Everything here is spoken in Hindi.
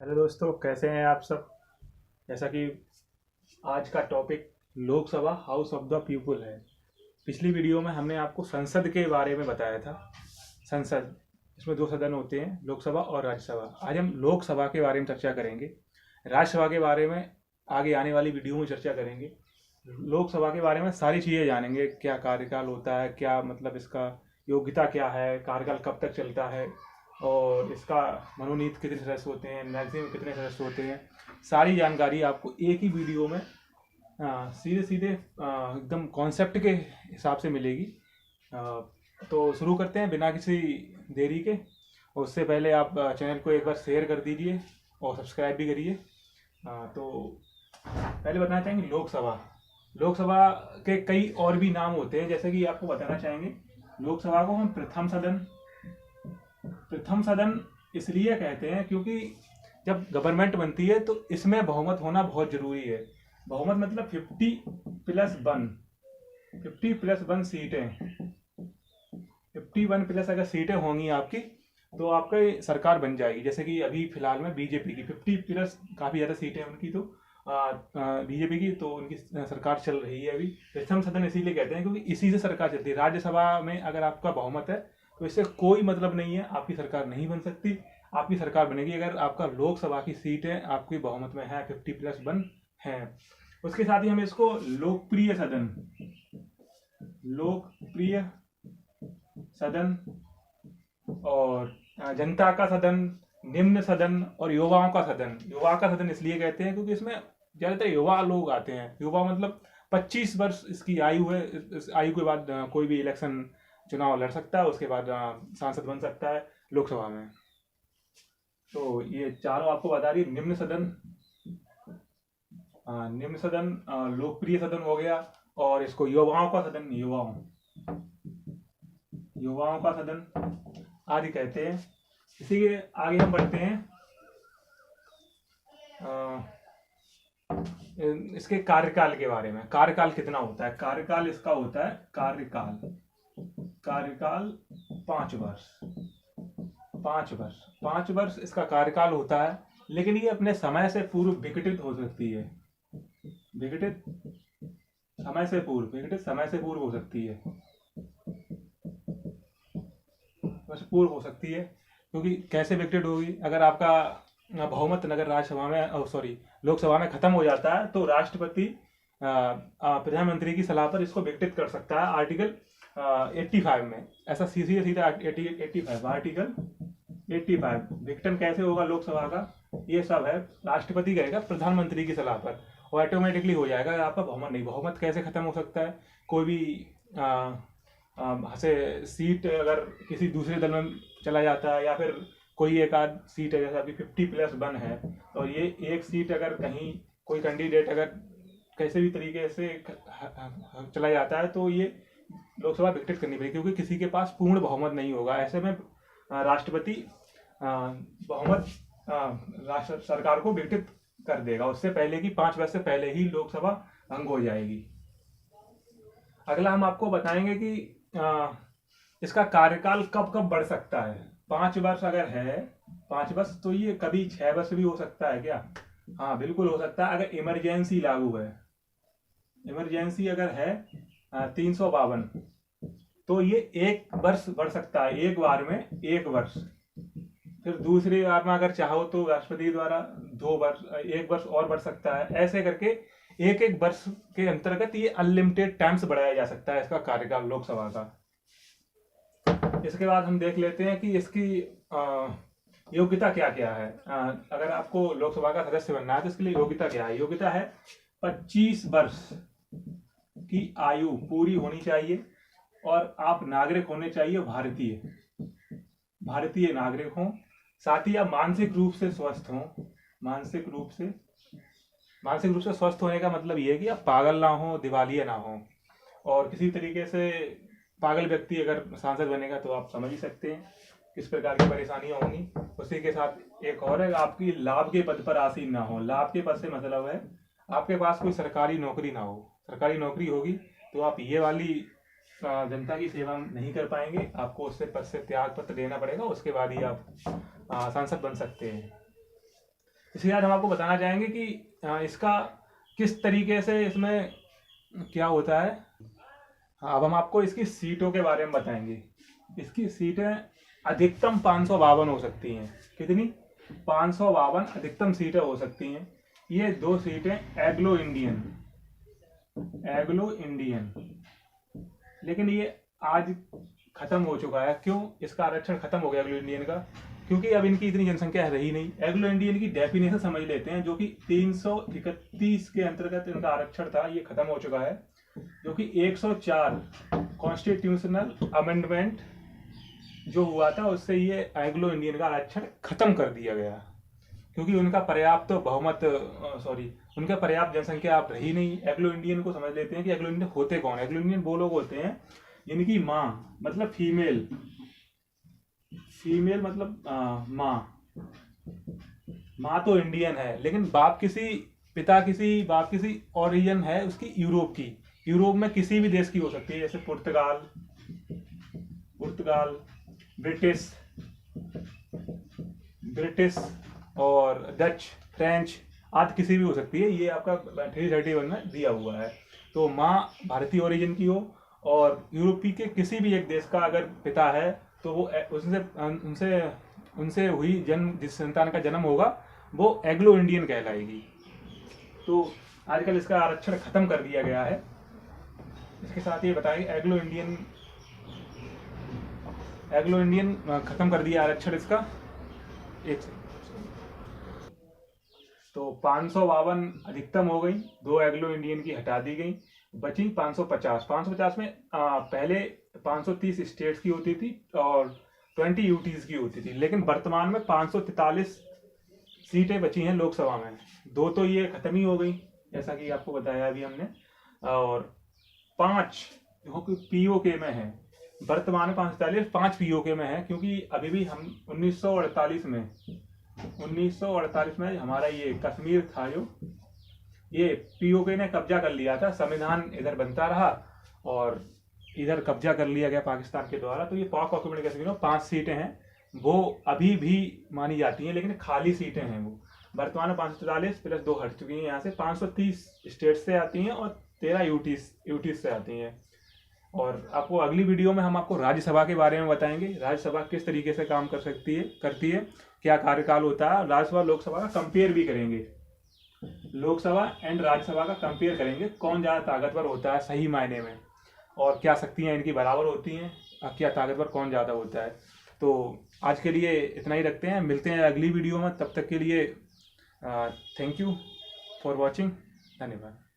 हेलो दोस्तों, कैसे हैं आप सब। जैसा कि आज का topic Lok Sabha house of the people है। पिछली वीडियो में हमने आपको संसद के बारे में बताया था। संसद, इसमें दो सदन होते हैं, लोकसभा और राज्यसभा। आज हम लोकसभा के बारे में चर्चा करेंगे। राज्यसभा के बारे में आगे आने वाली वीडियो में चर्चा करेंगे। लोकसभा के बारे में सारी चीज़ें जानेंगे, क्या कार्यकाल होता है, क्या मतलब इसका योग्यता क्या है, कार्यकाल कब तक चलता है, और इसका मनोनीत कितने सदस्य होते हैं, मैक्सिमम कितने सदस्य होते हैं। सारी जानकारी आपको एक ही वीडियो में सीधे सीधे एकदम कॉन्सेप्ट के हिसाब से मिलेगी। तो शुरू करते हैं बिना किसी देरी के। और उससे पहले आप चैनल को एक बार शेयर कर दीजिए और सब्सक्राइब भी करिए। तो पहले बताना चाहेंगे लोकसभा। लोकसभा के कई और भी नाम होते हैं, जैसे कि आपको बताना चाहेंगे लोकसभा को हम प्रथम सदन इसलिए कहते हैं क्योंकि जब गवर्नमेंट बनती है तो इसमें बहुमत होना बहुत जरूरी है। बहुमत मतलब 50+1, 50+1 सीटें, 51+ अगर सीटें होंगी आपकी तो आपकी सरकार बन जाएगी। जैसे कि अभी फिलहाल में बीजेपी की 50+, काफ़ी ज़्यादा सीटें उनकी, तो बीजेपी की तो उनकी सरकार चल रही है अभी। प्रथम सदन इसीलिए कहते हैं क्योंकि इसी से सरकार चलती है। राज्यसभा में अगर आपका बहुमत है तो इससे कोई मतलब नहीं है, आपकी सरकार नहीं बन सकती। आपकी सरकार बनेगी अगर आपका लोकसभा की सीटें आपकी बहुमत में है, 50+1 है। उसके साथ ही हम इसको लोकप्रिय सदन, लोकप्रिय सदन और जनता का सदन, निम्न सदन और युवाओं का सदन। युवाओं का सदन इसलिए कहते हैं क्योंकि इसमें ज्यादातर युवा लोग आते हैं। युवा मतलब 25 वर्ष इसकी आयु है। इस आयु के बाद कोई भी इलेक्शन चुनाव लड़ सकता है, उसके बाद सांसद बन सकता है लोकसभा में। तो ये चारों आपको बता रही। निम्न सदन, निम्न सदन, लोकप्रिय सदन हो गया, और इसको युवाओं का सदन, युवाओं का सदन आदि कहते हैं। इसी के आगे हम बढ़ते हैं। इसके कार्यकाल के बारे में। कार्यकाल कितना होता है? कार्यकाल इसका होता है, कार्यकाल कार्यकाल 5 वर्ष। 5 वर्ष, 5 वर्ष इसका कार्यकाल होता है। लेकिन ये अपने समय से पूर्व विघटित हो सकती है। विघटित समय से पूर्व, विघटित समय से पूर्व हो सकती है, बस पूर्व हो सकती है। क्योंकि कैसे विघटित होगी? अगर आपका बहुमत नगर राज्यसभा में, सॉरी, लोकसभा में खत्म हो जाता है तो राष्ट्रपति प्रधानमंत्री की सलाह पर इसको विघटित कर सकता है। आर्टिकल 85 में ऐसा सीधे सीधा 85, आर्टिकल 85 विघटन कैसे होगा लोकसभा का, ये सब है राष्ट्रपति करेगा प्रधानमंत्री की सलाह पर, और ऑटोमेटिकली हो जाएगा। आपका बहुमत नहीं, बहुमत कैसे खत्म हो सकता है? कोई भी से सीट अगर किसी दूसरे दल में चला जाता है, या फिर कोई एक आध सीट है, जैसे अभी 50+1 है, और ये एक सीट अगर कहीं कोई कैंडिडेट अगर कैसे भी तरीके से चला जाता है तो ये लोकसभा विघटित करनी पड़ेगी, क्योंकि किसी के पास पूर्ण बहुमत नहीं होगा। ऐसे में राष्ट्रपति बहुमत राष्ट्र सरकार को विघटित कर देगा। उससे पहले की 5 वर्ष से पहले ही लोकसभा भंग हो जाएगी। अगला हम आपको बताएंगे कि इसका कार्यकाल कब कब बढ़ सकता है। 5 वर्ष अगर है, 5 वर्ष, तो ये कभी 6 वर्ष भी हो सकता है क्या? हाँ, बिल्कुल हो सकता है, अगर इमरजेंसी लागू है। इमरजेंसी अगर है 352, तो ये 1 वर्ष बढ़ सकता है, एक बार में 1 वर्ष। फिर दूसरी बार में अगर चाहो तो राष्ट्रपति द्वारा 2 वर्ष, 1 वर्ष और बढ़ सकता है। ऐसे करके एक एक वर्ष के अंतर्गत ये अनलिमिटेड टाइम्स बढ़ाया जा सकता है इसका कार्यकाल लोकसभा का। इसके बाद हम देख लेते हैं कि इसकी योग्यता क्या क्या है। अगर आपको लोकसभा का सदस्य बनना है तो इसके लिए योग्यता क्या है? योग्यता है 25 वर्ष की आयु पूरी होनी चाहिए, और आप नागरिक होने चाहिए, भारतीय भारतीय नागरिक हों। साथ ही आप मानसिक रूप से स्वस्थ हों। मानसिक रूप से स्वस्थ होने का मतलब ये है कि आप पागल ना हो, दिवालिया ना हो। और किसी तरीके से पागल व्यक्ति अगर सांसद बनेगा तो आप समझ ही सकते हैं किस प्रकार की परेशानियां होंगी। उसी के साथ एक और है, आपकी लाभ के पद पर आसीन ना हो। लाभ के पद से मतलब है आपके पास कोई सरकारी नौकरी ना हो। सरकारी नौकरी होगी तो आप ये वाली जनता की सेवा नहीं कर पाएंगे, आपको उससे पद से त्याग पत्र देना पड़ेगा, उसके बाद ही आप सांसद बन सकते हैं। इसके बाद हम आपको बताना चाहेंगे कि इसका किस तरीके से इसमें क्या होता है। अब हम आपको इसकी सीटों के बारे में बताएंगे। इसकी सीटें अधिकतम 552 हो सकती हैं। कितनी? 552 अधिकतम सीटें हो सकती हैं। ये 2 सीटें एग्लो इंडियन, लेकिन ये आज खत्म हो चुका है। क्यों? इसका आरक्षण खत्म हो गया एग्लो इंडियन का, क्योंकि अब इनकी इतनी जनसंख्या रही नहीं। एग्लो इंडियन की डेफिनेशन समझ लेते हैं, जो कि 331 के अंतर्गत इनका आरक्षण था, ये खत्म हो चुका है। जो कि 104 कॉन्स्टिट्यूशनल अमेंडमेंट जो हुआ था, उससे ये एग्लो इंडियन का आरक्षण खत्म कर दिया गया, क्योंकि उनका पर्याप्त उनका पर्याप्त जनसंख्या आप रही नहीं। एग्लो इंडियन को समझ लेते हैं कि एग्लो इंडियन होते कौन। एग्लो इंडियन वो लोग होते हैं जिनकी माँ मतलब फीमेल मतलब माँ तो इंडियन है, लेकिन बाप किसी ओरिजिन है उसकी यूरोप में किसी भी देश की हो सकती है, जैसे पुर्तगाल, ब्रिटिश और डच, फ्रेंच आदि किसी भी हो सकती है। ये आपका 331 में दिया हुआ है। तो माँ भारतीय ओरिजिन की हो और यूरोपीय के किसी भी एक देश का अगर पिता है, तो वो उनसे हुई जिस संतान का जन्म होगा वो एग्लो इंडियन कहलाएगी। तो आजकल इसका आरक्षण खत्म कर दिया गया है। इसके साथ ये बताएं, एग्लो इंडियन खत्म कर दिया आरक्षण इसका। एक तो 552 अधिकतम हो गई, 2 एग्लो इंडियन की हटा दी गई, बची 550 में पहले 530 स्टेट्स की होती थी और 20 यूटीज की होती थी, लेकिन वर्तमान में 543 सीटें बची हैं लोकसभा में। 2 तो ये खत्म ही हो गई, जैसा कि आपको बताया अभी हमने, और 5 जो कि पीओके में है। वर्तमान में 5 पीओके में है, क्योंकि अभी भी हम 1948 में हमारा ये कश्मीर था, जो ये पीओके ने कब्जा कर लिया था। संविधान इधर बनता रहा और इधर कब्जा कर लिया गया पाकिस्तान के द्वारा। तो ये पाक ऑक्यूपेड कश्मीर में 5 सीटें हैं, वो अभी भी मानी जाती हैं, लेकिन खाली सीटें हैं। वो वर्तमान में 543 प्लस 2 हट चुकी हैं। यहाँ से 530 स्टेट से आती हैं और 13 यूटी से आती हैं। और आपको अगली वीडियो में हम आपको राज्यसभा के बारे में बताएंगे। राज्यसभा किस तरीके से काम करती है, क्या कार्यकाल होता है। राज्यसभा लोकसभा का कंपेयर भी करेंगे, लोकसभा एंड राज्यसभा का कंपेयर करेंगे, कौन ज़्यादा ताकतवर होता है सही मायने में, और क्या शक्तियाँ इनकी बराबर होती हैं, क्या ताकतवर कौन ज़्यादा होता है। तो आज के लिए इतना ही रखते हैं, मिलते हैं अगली वीडियो में। तब तक के लिए थैंक यू फॉर वॉचिंग, धन्यवाद।